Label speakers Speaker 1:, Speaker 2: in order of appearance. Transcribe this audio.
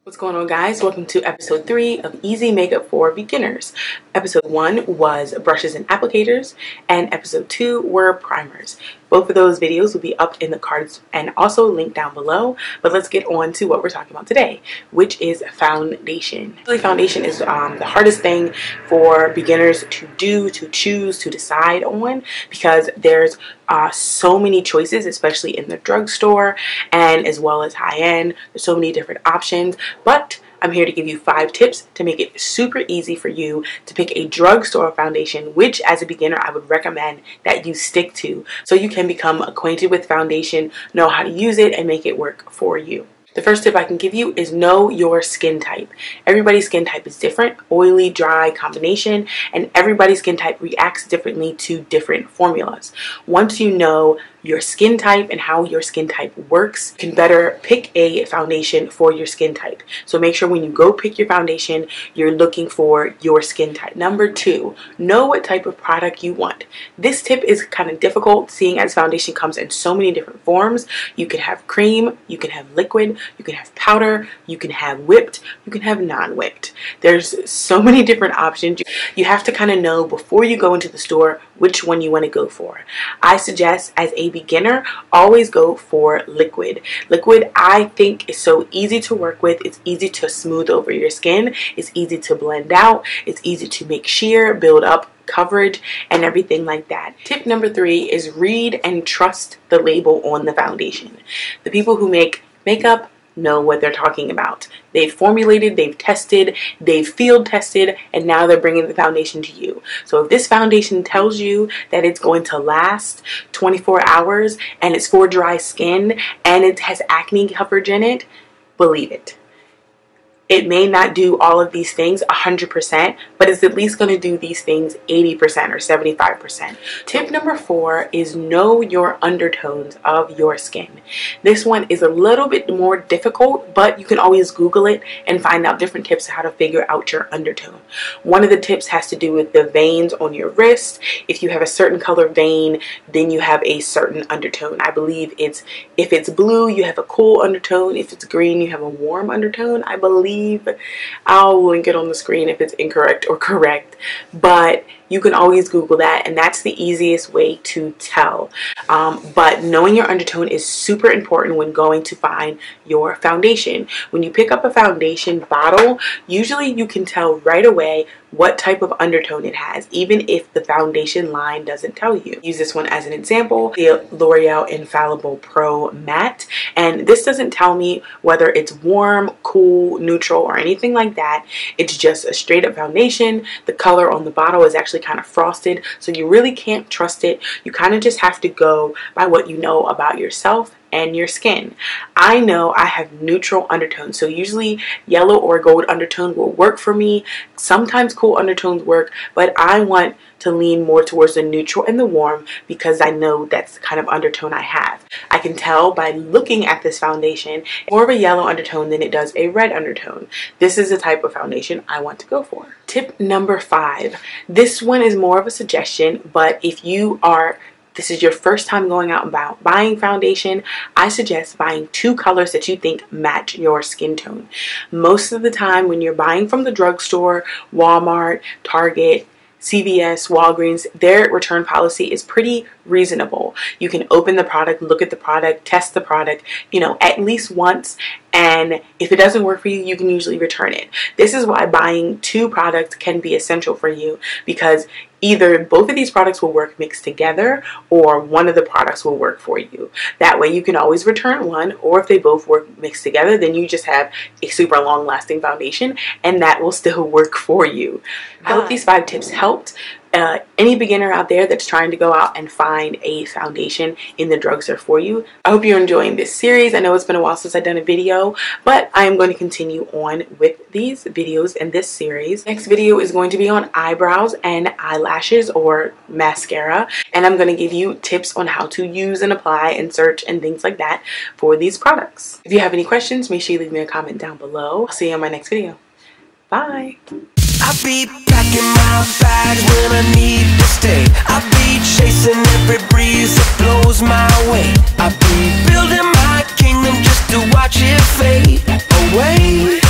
Speaker 1: What's going on, guys? Welcome to episode 3 of Easy Makeup for Beginners. Episode 1 was brushes and applicators, and episode 2 were primers. Both of those videos will be up in the cards and also linked down below. But let's get on to what we're talking about today, which is foundation. Really, foundation is the hardest thing for beginners to do, to choose, to decide on, because there's so many choices, especially in the drugstore and as well as high-end. There's so many different options, but I'm here to give you 5 tips to make it super easy for you to pick a drugstore foundation, which as a beginner I would recommend that you stick to, so you can become acquainted with foundation, know how to use it, and make it work for you. The first tip I can give you is know your skin type. Everybody's skin type is different, oily, dry combination, and everybody's skin type reacts differently to different formulas. Once you know your skin type and how your skin type works, you can better pick a foundation for your skin type. So make sure when you go pick your foundation, you're looking for your skin type. Number 2, know what type of product you want. This tip is kind of difficult, seeing as foundation comes in so many different forms. You can have cream, you can have liquid, you can have powder, you can have whipped, you can have non-whipped. There's so many different options. You have to kind of know before you go into the store which one you want to go for. I suggest as a beginner, always go for liquid. Liquid, I think, is so easy to work with. It's easy to smooth over your skin. It's easy to blend out. It's easy to make sheer, build up coverage, and everything like that. Tip number 3 is read and trust the label on the foundation. The people who make makeup know what they're talking about. They've formulated, they've tested, they've field tested, and now they're bringing the foundation to you. So if this foundation tells you that it's going to last 24 hours and it's for dry skin and it has acne coverage in it, believe it. It may not do all of these things 100%, but it's at least going to do these things 80% or 75%. Tip number 4 is know your undertones of your skin. This one is a little bit more difficult, but you can always Google it and find out different tips how to figure out your undertone. One of the tips has to do with the veins on your wrist. If you have a certain color vein, then you have a certain undertone. I believe if it's blue, you have a cool undertone. If it's green, you have a warm undertone, I believe. I'll link it on the screen if it's incorrect or correct, but you can always Google that, and that's the easiest way to tell. But knowing your undertone is super important when going to find your foundation. When you pick up a foundation bottle, usually you can tell right away what type of undertone it has, even if the foundation line doesn't tell you. Use this one as an example, the L'Oreal Infallible Pro Matte, and this doesn't tell me whether it's warm, cool, neutral, or anything like that. It's just a straight up foundation. The color on the bottle is actually kind of frosted, so you really can't trust it. You kind of just have to go by what you know about yourself and your skin. I know I have neutral undertones, so usually yellow or gold undertone will work for me. Sometimes cool undertones work, but I want to lean more towards the neutral and the warm because I know that's the kind of undertone I have. I can tell by looking at this foundation more of a yellow undertone than it does a red undertone. This is the type of foundation I want to go for. Tip number 5. This one is more of a suggestion, but if this is your first time going out and buying foundation, I suggest buying 2 colors that you think match your skin tone. Most of the time when you're buying from the drugstore, Walmart, Target, CVS, Walgreens, their return policy is pretty reasonable. You can open the product, look at the product, test the product, at least once, and if it doesn't work for you, you can usually return it. This is why buying 2 products can be essential for you, because either both of these products will work mixed together or one of the products will work for you. That way you can always return one, or if they both work mixed together, then you just have a super long lasting foundation and that will still work for you. I hope these 5 tips helped. Any beginner out there that's trying to go out and find a foundation in the drugstore for you. I hope you're enjoying this series. I know it's been a while since I've done a video, but I am going to continue on with these videos in this series. Next video is going to be on eyebrows and eyelashes or mascara, and I'm going to give you tips on how to use and apply and search and things like that for these products. If you have any questions, make sure you leave me a comment down below. I'll see you on my next video. Bye.
Speaker 2: I be packing my bags when I need to stay. I be chasing every breeze that blows my way. I be building my kingdom just to watch it fade away.